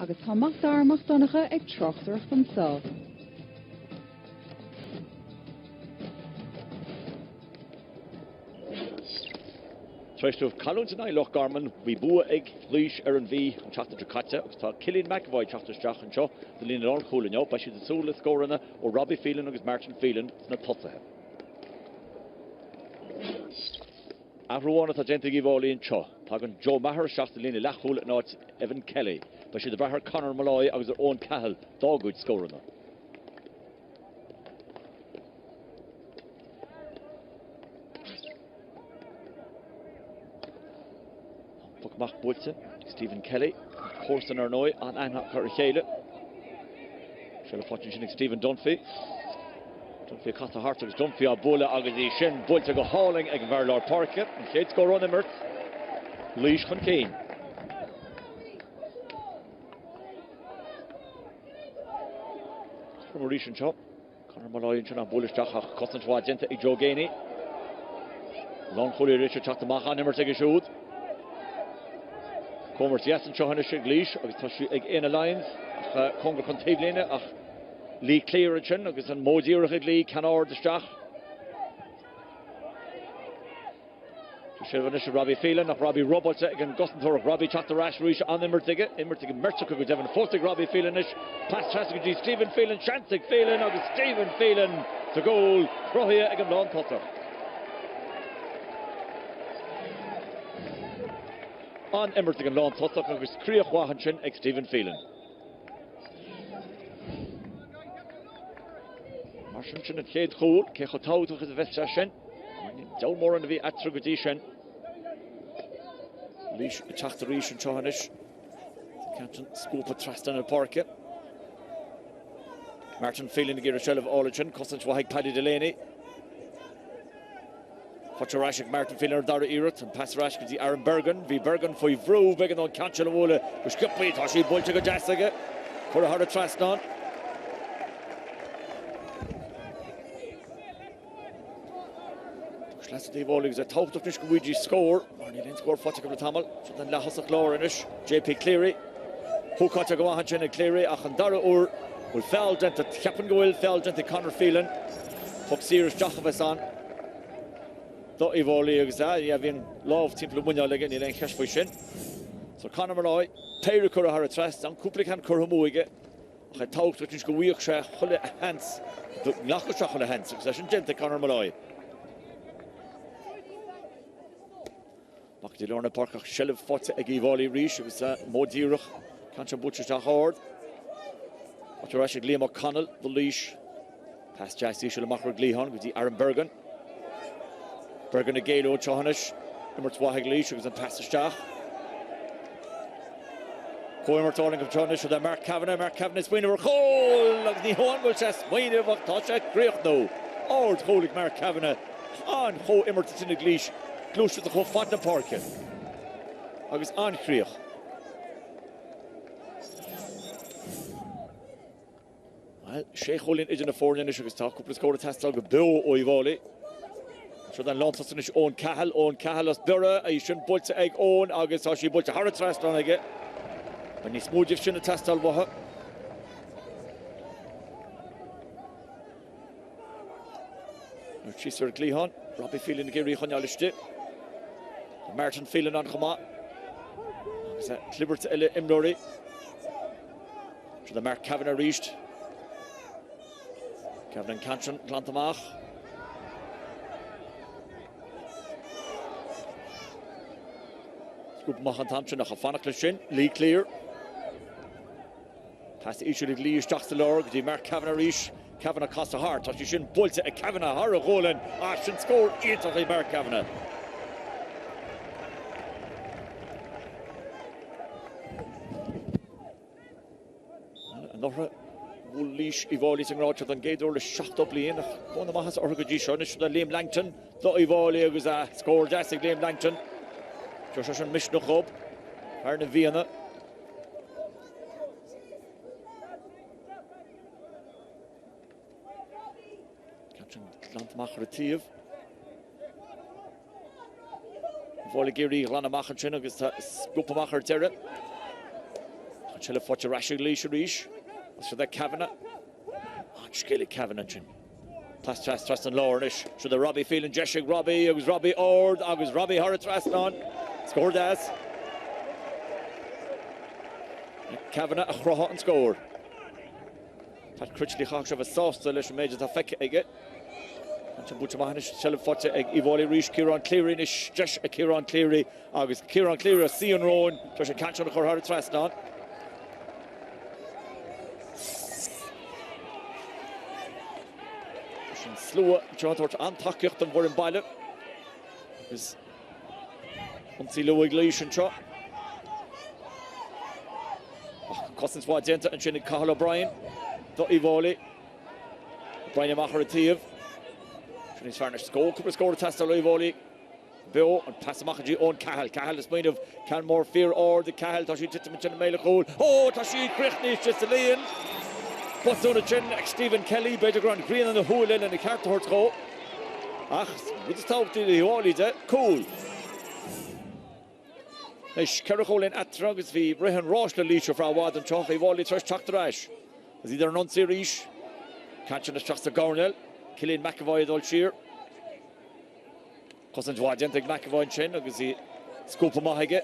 agus tá machtarmach donnacha ag trochtach an sao. Treishtúh Calún tonight Loch Garman, we bua egg, Luis, Aaron V, and Chasta Tricata, ta Cillian McAvoy, Chasta Strach and Cho, the Lina All Coolin, but she's the Soul Scorana, or Robbie Phelan, or Martin Phelan, it's not Totsa. After the Gente Givoli and Cho, Pagan Joe Maher, Shasta Lina Lachul, and it's Evan Kelly, but she's the Bahar Connor Malloy, I was her own Cahill, Dogwood Scorana. Mach Bulten, Stephen Kelly, Horsten Arnoy, and Anna Carachele. Shall fortune Stephen Dunphy. Dunphy cut the heart of Dunphy a Bulla Agadi Shin, Bulta go hauling egg Verlar Parket, and Shades go run him. Leash Contain. From Mauritian Chop, Conor Malloy and Chana Bullish Dachach, Cotton Gente, Joe Gainey. Long Holy Richard Chatamaha, never take a shoot. Comers yes and Johannes Gleish, agus Tashi ag in alliance, Congo Contablina, ach Lee Cleere chin, agus an Modir Lee Canard the Stach. Shivanish Robbie Phelan, ach Robbie Roberts again Gussenthor, Robbie Chatter Rash Rish on Immertiga, Merchuk with Devon Fortig, Robbie Phelanish, pass Trassic Stephen Phelan, Chantic Phelan, agus Stephen Phelan to goal, Rohia again Long Potter. On Emmertig and Lawn Totok, agus Cleere Wahanchin, ex Stephen Phelan. Marshanchin and Kate Hole, Kechotau to his Vestashen, down more on the Atrugudishan. Leash, Chachtarish and Chohanish, Captain Scoop of Trastan and Parker. Martin Phelan, the Girachel of Origin, Costant Wahig Paddy Delaney. Rashik Martin Phelan Dara Erot and pass Rashik the Aaron Bergin, V Bergin for Vro, Began on Canchalawola, which could be Tashi Bulchiga Jassiga for a hard trust on. Schlasty Volling is a top of Nishkuiji score. Marnie didn't score Fotica Tamal, so then Lahasa Clorinish, JP Cleere, Hukata Gawahanchin and Cleere, Achandara Ur, will fell into Cappengoil, fell into Connor Phelan, Foxeers Jachavesan. Dot Ivoli Exai, you have been love Timple Munya again in Kashfishin. So Conor Malloy, Perry Kurahara Trust, and Kuplikan Kurumuige. I talked to Nishkuiksha, Hole Hans, the Nakashahole Hans, succession, Gente Conor Malloy. Bakti Lorna Parker, Shell of Fort Egivoli Rish, it was Modirach, Cancha Butcher Hard. Rashid Liam O'Connell, the leash. Past Jassy Shilamacher Glihon with the Aaron Bergin. Bergin a Galo Chohanish, Immer Twahig Leash, was in Passage. Coimer Torling of Chohanish with Mark Kavanagh is winner. Hole of the Horn will chest, Wayne of Octocha, Great no. Old Holy Mark Kavanagh on Ho Immerton in the Gleesh, close to the Ho Fanta Parkin. I was on Cleere. Well, Sheikh Holin is in the foreign initiative, was talk, couple of score test of Bill Oivoli. So then Leinster is own Cahill as Bura, I shouldn't bolt to egg own, August, or she bolt to Harrod Trust on again. When he's smooth, if she shouldn't test all Waha. She's for Glihon, Robbie Phelan, Gary Honalishti, Martin Phelan on Khama. Cleere to Ella Imnori. So the Mark Kavanagh reached. Kevin Canchan, Glantamach. Scoop Machan Thompson, a Kavanagh Shin, Lee Cleere. Past the issue of Lee Stachtelorg, the Mark Kavanagh reach. Kavanagh cost a heart, or she shouldn't bolt a Kavanagh, Hara Roland, shouldn't score 8 of the Mark Kavanagh. Another Woolish Ivoli sing Roger than Gator is shot up Lean. One of the Mahas Orgaji Shonish, the Liam Langton, the Ivoli was a score, Jassig Liam Langton. Josh and Mishno Hob, Arna Vienna. Catching Landmacher Tiev. Volley Giri, Lana Macher Chin, Augusta Scupamacher Terra. Chile Fotcha Rashig Leash Rish. So that Kavanagh. Skilly Kavanagh. Trust and Lornish. So the Robbie Phelan Jeshig Robbie. It was Robbie Ord. It was Robbie Horitz Raston. Scored as. Kavanagh a Chroha and score. Pat Critchley Hawks of a sauce to Lish Major Tafek again. And Butchmanish Chile Fotcha Ivoli Rish Kieran Cleere Nish Jesh a Kieran Cleere. August Kieran Cleere Sion Rowan. Josh a catch on the Horitz Raston. Slow Jonathan Antakucht and Warren Baile. Is Unti Low Iglesian shot. Cousins Wadzenta and Shinny Carl O'Brien. Dotty Volley. Brian Maharativ. Shinny's Farnish score. Cooper scored a test of Volley. Bill and Passamachaji on Cahill. Cahill is made of Canmore Fear or the Cahill. Tashi Titimichin Melachol. Oh, Tashi Krichnish just a lane. What's on the chin? Stephen Kelly, better ground green on the hole in and the cart towards go. We just talked to the Wally there. Cool. Nish Kerachol in at Trugs v. Rehan Rosh the leash of Rawad and Chofi Wally Thrush Chuck the Rash. Is either non series. Catching the Shasta Gornell. Killing McAvoy at all sheer. Cousins Wajentic McAvoy and Chin. Because he scoop of Mahige.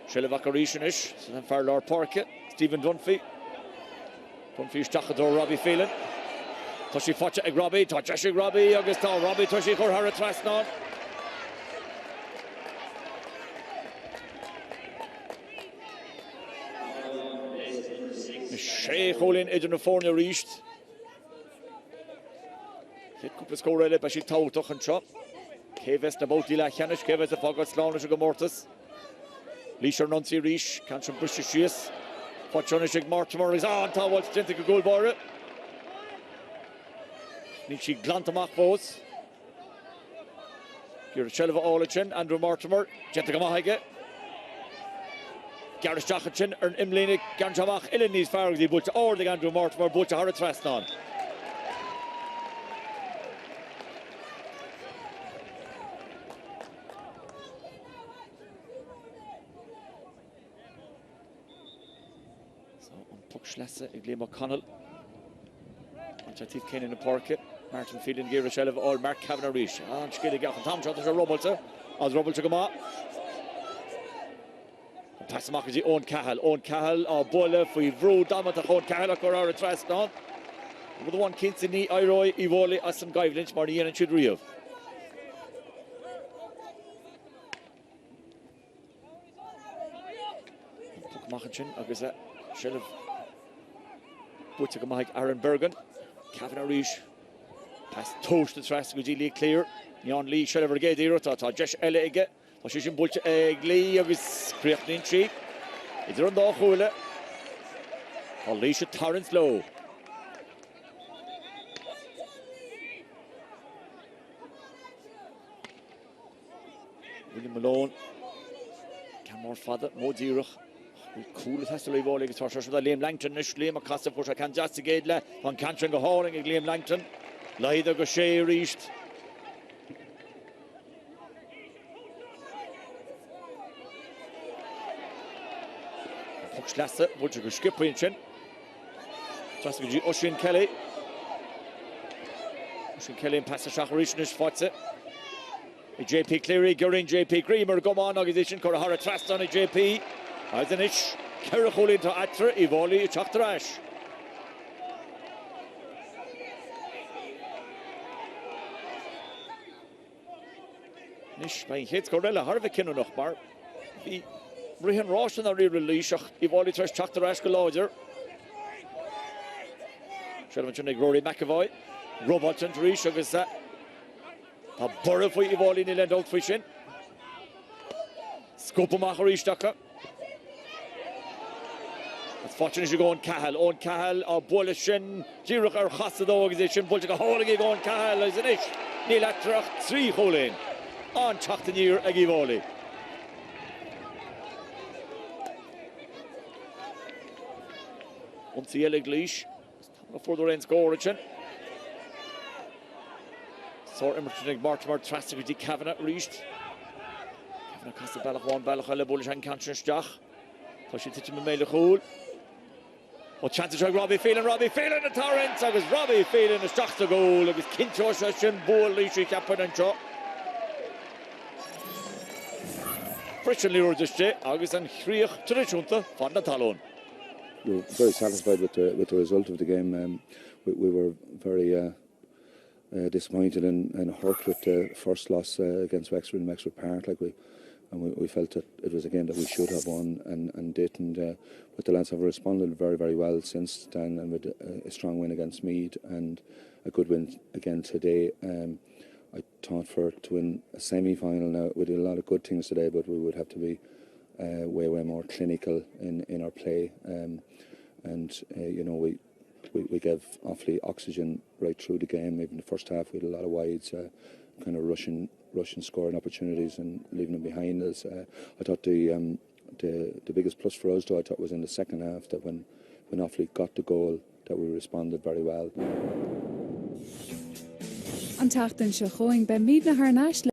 Shellevakarishan-ish. So then Farlar Parket. Stephen Dunphy. Dunphy's Chachador Robbie Phelan. Tushi Fotcha Eg Robbie. Tushi Robbie. Augustin Robbie. Tushi Horhara Trasnon. Sheikh Olin Edinafornia reached. Hit Cooper score early, but she told Tuch and Chop. Keves na boat Dila Chanish. Keves the Fogot Slanish and Mortis. Leisha Nunci Rish. Cancham British Shias. Fortunishig Mortimer is on towards Gentic goal bar. Nichi Glantamach Bos. Girachelva Olichin, Andrew Mortimer, Gentic Mahige. Garish Jachin, and Imlinik, Ganjamach, Illini's Faragdi, Butch, or the Andrew Mortimer, Butch Harit Raston. Schlesse, Liam O'Connell, Anchatif Kane in the Parket, Martin Phelan, Gira Shellev, or Mark Kavanagh Rish. And Skilly Gaffin Tom Shot is a Rubbleter, as Rubbleter Gama. Passamakaji on Cahill, or Boyle for Vru, Damata on Cahill, or our trust on. With the one Kinsey, Iroy, Ivoli, Assam Guy Lynch, Marnian, and Chidriov. Machin, I guess that Shellev. Butchak Aaron Bergin, Kavanagh Rish, pass toast the trash to Lee Cleere, Jan Lee Shellever Gay Dero, Jesh Elege, Washington Butch Eggley of his Creatin Cheek. It's around the hole. Alicia Torrance Low. William Malone, Canmore Father, Mo Dirach. Cool, it has to leave all the torture with Liam Langton, Liam Acosta, push I can't just get le, on Cantring go hauling at Liam Langton, Leither go Shea reached. Push Lasse, would you go skip Winchin? Just go Oisin Kelly. Oisin Kelly and pass the shot, Richnish fights it. JP Cleere, Gurin, JP Creamer, go on, organization, Corahara Trust on a JP. Aizenich, Kerachol into Atra, Ivoli, Chaktrash. Nish, by hits Corella, Harvikin noch bar. The Rihan Rosh and the release, Ivoli Trash Chaktrash Galoger. Shelvin Rory McAvoy, Robertson, Rish, August. A burrow for Ivoli in the land out fishing. Scopomacharish Daka. Fortunately, you go on Cahill, or Bolishin, Girach or Hassad organization, Bulchaka Holing on Cahill, is an ish. Neil Atrach, 3 Holing. On Chachtanir, Agivoli. Once the Eglish, before the rain score, Richard. So, Emerson Mortimer, Trastic, Kavanagh reached. Kavanagh Costa Balach 1, Balach, Bullish and Cantion Stach. Tushi Titchim Mele Cool. What chance to try Robbie Phelan a torrent, agus Robbie Phelan is just a goal, agus Kincho Shashin, Bull, Lishi Kappan and Cho. Friction Lure Dishche, agus and Hriach Trichunta, Fonda Talon. We were very satisfied with the result of the game. We were very disappointed and hurt with the first loss against Wexford in Wexford Park. We felt that it was a game that we should have won and didn't. But the lads have responded very, very well since then, and with a strong win against Meath and a good win again today. I thought to win a semi-final now, we did a lot of good things today, but we would have to be way more clinical in our play. We gave Offaly oxygen right through the game. Even the first half, we had a lot of wides, kind of rushing scoring opportunities and leaving them behind us. I thought the biggest plus for us, though, I thought was in the second half, that when Offaly got the goal, that we responded very well. An tachtan se going by Meath na Harnash